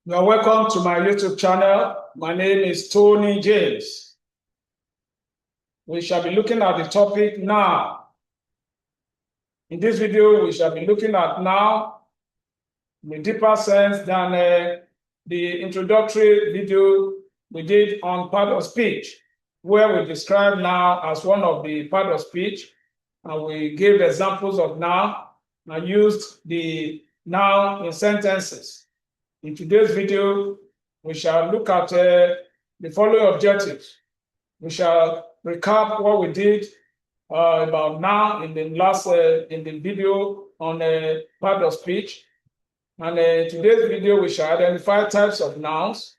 You are welcome to my YouTube channel. My name is Tony James. We shall be looking at the topic now. In this video, we shall be looking at now in a deeper sense than the introductory video we did on part of speech, where we describe now as one of the part of speech, and we gave examples of noun and used the noun in sentences. In today's video, we shall look at the following objectives. We shall recap what we did about noun in the last in the video on part of speech. And in today's video, we shall identify types of nouns.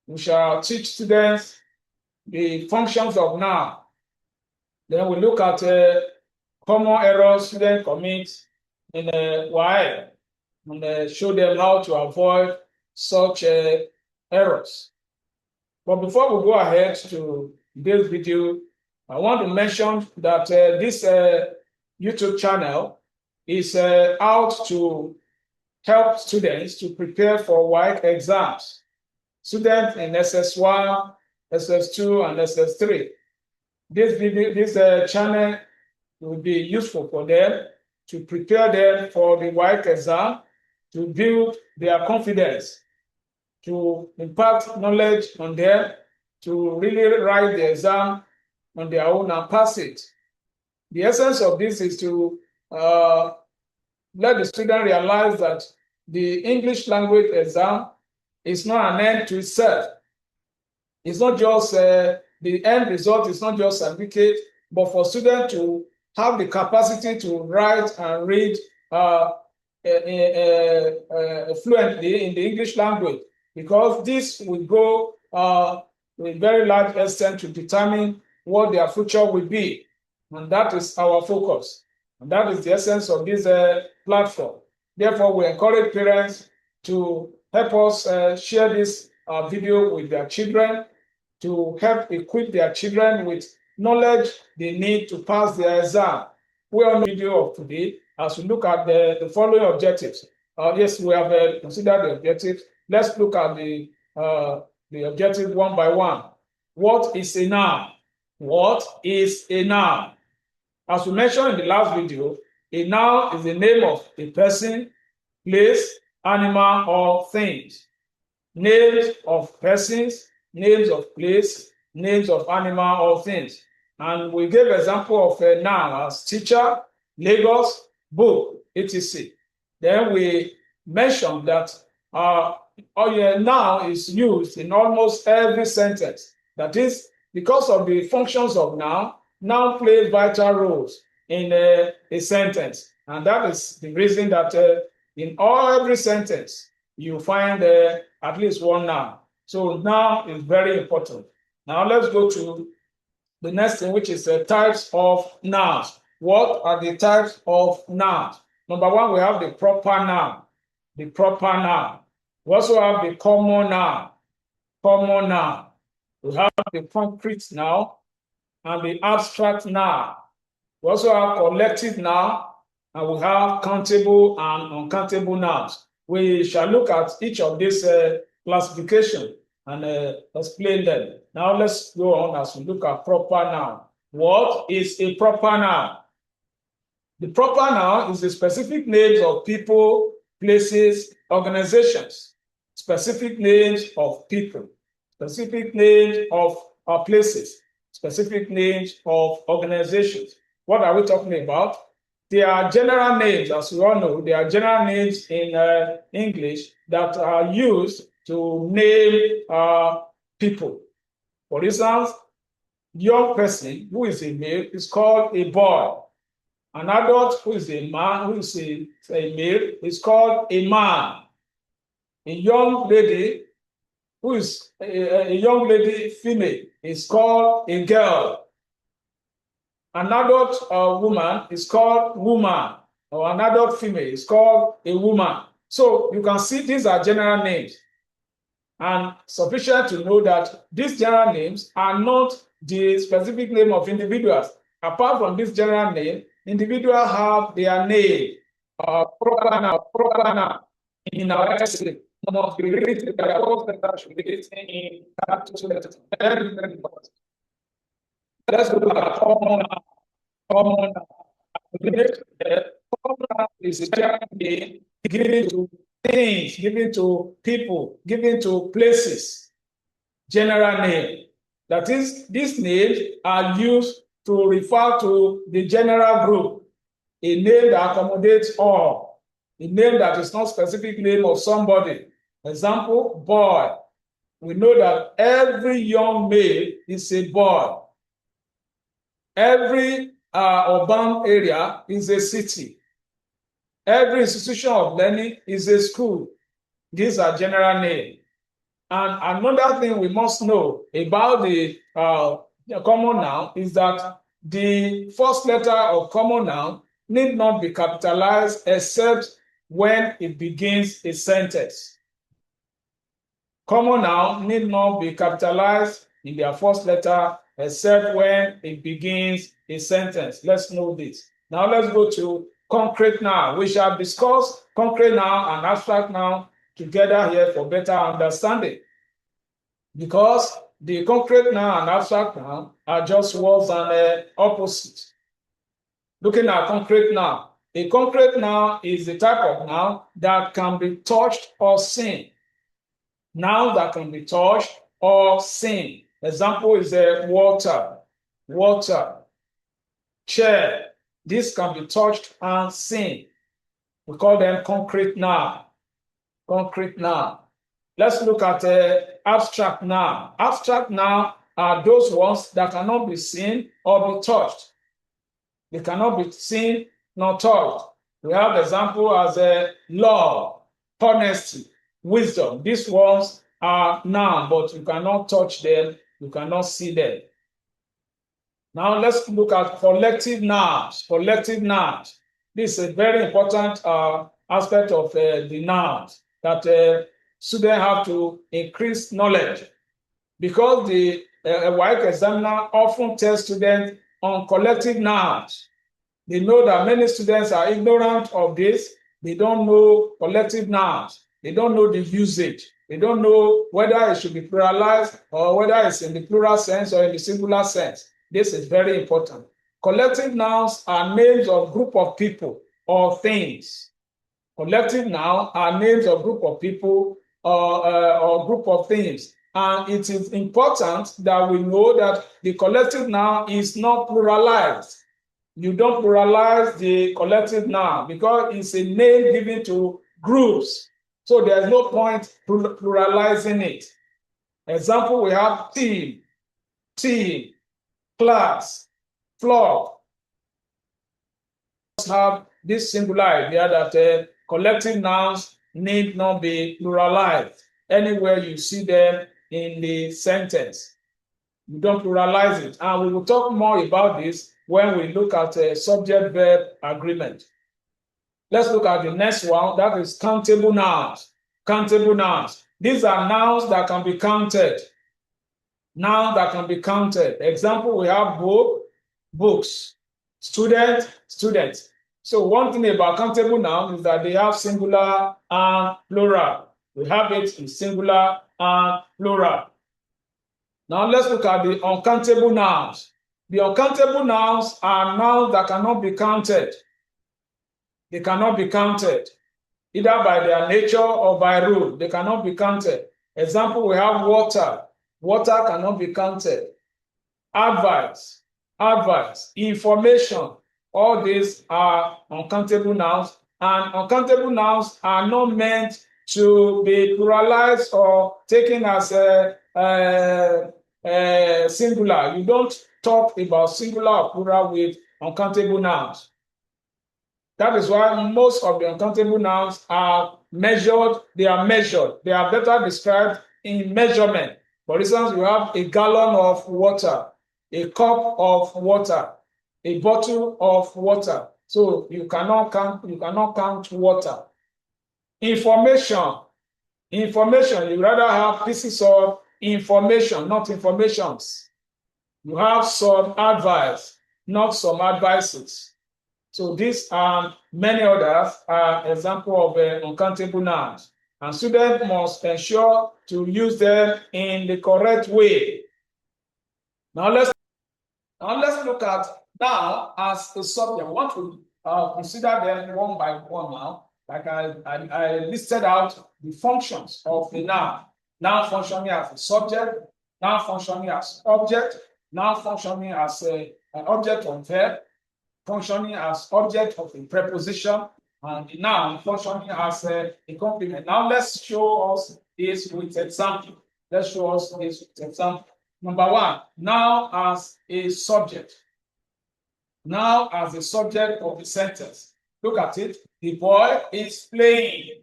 We shall teach students the functions of noun. Then we look at common errors students commit in WAEC and show them how to avoid such errors. But before we go ahead to this video, I want to mention that this YouTube channel is out to help students to prepare for WAEC exams. Students in SS1, SS2, and SS3. This channel will be useful for them to prepare them for the WAEC exam, to build their confidence, to impart knowledge on them, to really write the exam on their own and pass it. The essence of this is to let the student realize that the English language exam is not an end to itself. It's not just the end result, is not just certificate, but for students to have the capacity to write and read fluently in the English language, because this will go to a very large extent to determine what their future will be. And that is our focus. And that is the essence of this platform. Therefore, we encourage parents to help us share this video with their children, to help equip their children with knowledge they need to pass their exam. We are on the video of today as we look at the following objectives. Yes, we have considered the objectives. Let's look at the objectives one by one. What is a noun? What is a noun? As we mentioned in the last video, a noun is the name of a person, place, animal, or things. Names of persons, names of place, names of animal or things. And we gave example of a noun as teacher, Lagos, book, etc. Then we mentioned that noun is used in almost every sentence. That is, because of the functions of noun plays vital roles in a sentence. And that is the reason that in every sentence, you find at least one noun. So noun is very important. Now let's go to the next thing, which is types of nouns. What are the types of nouns? Number one, we have the proper noun. The proper noun. We also have the common noun. Common noun. We have the concrete noun and the abstract noun. We also have collective noun, and we have countable and uncountable nouns. We shall look at each of these classification and explain them. Now let's go on as we look at proper noun. What is a proper noun? The proper noun is the specific names of people, places, organizations. Specific names of people, specific names of places, specific names of organizations. What are we talking about? They are general names, as we all know. They are general names in English that are used to name people. For instance, young person who is a male is called a boy. An adult who is a man, who is a male, is called a man. A young lady who is a young lady female is called a girl. An adult woman is called woman, or an adult female is called a woman. So you can see these are general names. And sufficient to know that these general names are not the specific name of individuals. Apart from this general name, individuals have their name, proper noun in our essay. must be written, the first letter should be written in capital letters. Very, very important. Let's look at common noun. Common noun. Common noun is a general name given to things, given to people, given to places. General name. That is, these names are used to refer to the general group, a name that accommodates all, a name that is not specific name of somebody. Example, boy. We know that every young male is a boy. Every urban area is a city. Every institution of learning is a school. These are general names. And another thing we must know about the common noun is that the first letter of common noun need not be capitalized except when it begins a sentence. Common noun need not be capitalized in their first letter except when it begins a sentence. Let's know this. Now let's go to concrete noun. We shall discuss concrete noun and abstract noun together here for better understanding. Because the concrete noun and abstract noun are just words and opposites. Looking at concrete noun, a concrete noun is the type of noun that can be touched or seen. Noun that can be touched or seen. Example is water, water, chair. This can be touched and seen. We call them concrete noun. Concrete noun. Let's look at abstract noun. Abstract noun are those ones that cannot be seen or be touched. They cannot be seen nor touched. We have example as love, honesty, wisdom. These ones are noun, but you cannot touch them, you cannot see them. Now let's look at collective nouns. Collective nouns. This is a very important aspect of the nouns that students have to increase knowledge, because the WAEC examiner often tells students on collective nouns. They know that many students are ignorant of this. They don't know collective nouns. They don't know the usage. They don't know whether it should be pluralized or whether it's in the plural sense or in the singular sense. This is very important. Collective nouns are names of group of people or things. Collective nouns are names of group of people or group of things. And it is important that we know that the collective noun is not pluralized. You don't pluralize the collective noun because it's a name given to groups. So there's no point pluralizing it. Example, we have team, class, flock. Have this singular idea that collective nouns need not be pluralized. Anywhere you see them in the sentence, you don't pluralize it. And we will talk more about this when we look at subject-verb agreement. Let's look at the next one. That is countable nouns. Countable nouns. These are nouns that can be counted. Nouns that can be counted. Example, we have book, books, student, students. So one thing about countable nouns is that they have singular and plural. We have it in singular and plural. Now let's look at the uncountable nouns. The uncountable nouns are nouns that cannot be counted. They cannot be counted, either by their nature or by rule. They cannot be counted. Example, we have water. Water cannot be counted. Advice, information. All these are uncountable nouns, and uncountable nouns are not meant to be pluralized or taken as a singular. You don't talk about singular or plural with uncountable nouns. That is why most of the uncountable nouns are measured. They are measured. They are better described in measurement. For instance, you have a gallon of water, a cup of water, a bottle of water. So you cannot count water. Information. You rather have pieces of information, not informations. You have some advice, not some advices. So these and many others are examples of uncountable nouns. and students must ensure to use them in the correct way. Now let's look at now as a subject. I want to consider them one by one now. Like I listed out the functions of the noun. Noun functioning as a subject, noun functioning as object, noun functioning as an object of verb, functioning as object of a preposition, and the noun functioning as a complement. Now let's show us this with example. Let's show us this with example. Number one, noun as a subject. Now as the subject of the sentence. Look at it. The boy is playing.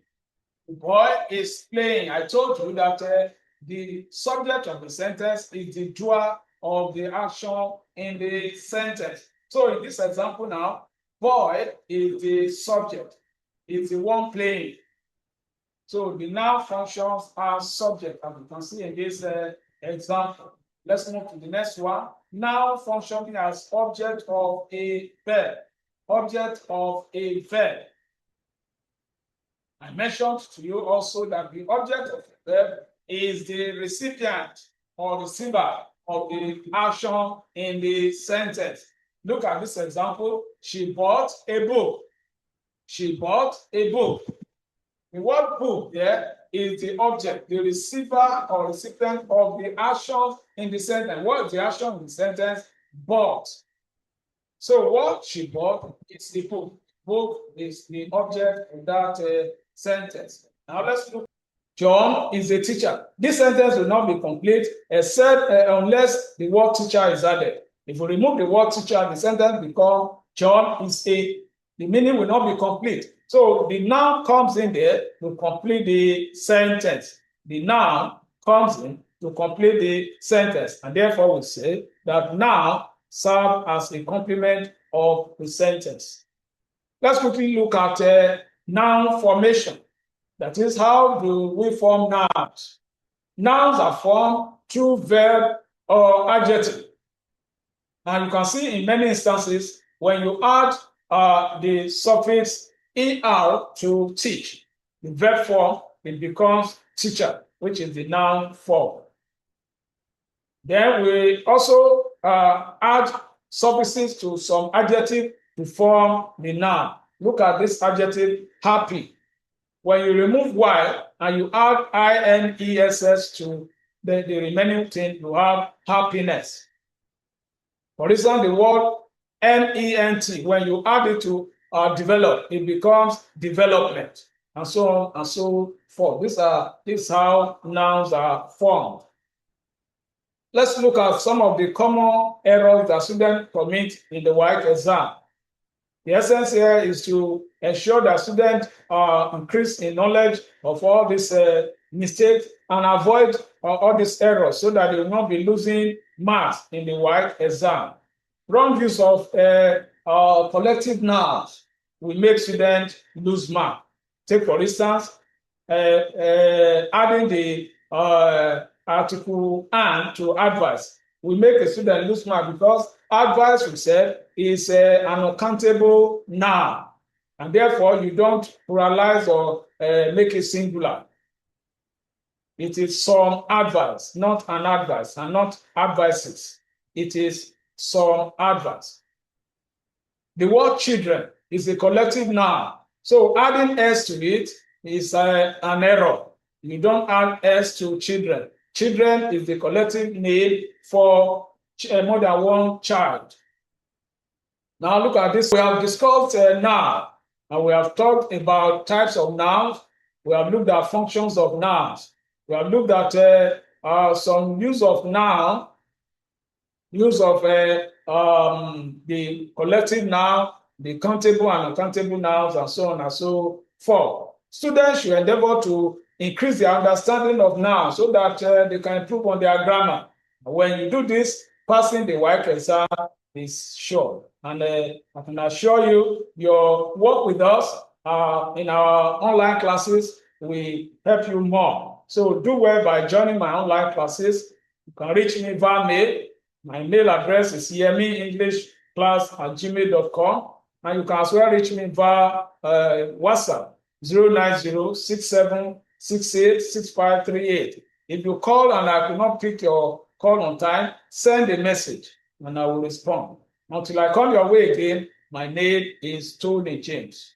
The boy is playing. I told you that the subject of the sentence is the doer of the action in the sentence. So in this example now, boy is the subject. It's the one playing. So the noun functions as subject, as you can see in this example. Let's move to the next one. Noun functioning as object of a verb. Object of a verb. I mentioned to you also that the object of a verb is the recipient or receiver of the action in the sentence. Look at this example. She bought a book. She bought a book. The word book there is the object, the receiver or recipient of the action in the sentence. What is the action in the sentence? Bought. So what she bought is the book. Book is the object of that sentence. Now let's look. John is a teacher. This sentence will not be complete except unless the word teacher is added. If we remove the word teacher, the sentence becomes John is a. The meaning will not be complete. So the noun comes in there to complete the sentence. The noun comes in to complete the sentence. And therefore we say that noun serves as a complement of the sentence. Let's quickly look at noun formation. That is, how do we form nouns? Nouns are formed through verb or adjective. And you can see in many instances, when you add the suffix er to teach, the verb form, it becomes teacher, which is the noun form. Then we also add suffixes to some adjective to form the noun. Look at this adjective, happy. When you remove y and you add iness to the remaining thing, you have happiness. For instance, the word ment, when you add it to develop, it becomes development, and so on and so forth. This is how nouns are formed. Let's look at some of the common errors that students commit in the WAEC exam. The essence here is to ensure that students increase in knowledge of all these mistakes and avoid all these errors so that they will not be losing marks in the WAEC exam. Wrong use of collective nouns will make students lose marks. Take, for instance, adding the article "and" to advice will make a student lose marks because advice, we said, is an uncountable noun, and therefore you don't pluralize or make it singular. It is some advice, not an advice, and not advices. It is some advice. The word children is a collective noun, so adding s to it is an error. You don't add s to children. Children is the collective name for more than one child. Now look at this. We have discussed noun, and we have talked about types of nouns. We have looked at functions of nouns. We have looked at some use of noun, use of the collective noun, the countable and uncountable nouns, and so on and so forth. Students should endeavor to increase their understanding of nouns so that they can improve on their grammar. When you do this, passing the WAEC exam is sure. And I can assure you, your work with us in our online classes will help you more. So do well by joining my online classes. You can reach me via mail. My mail address is yemienglishclass@gmail.com. And you can as well reach me via WhatsApp 09067 686538. If you call and I could not pick your call on time, send a message and I will respond. Until I call your way again, my name is Tony James.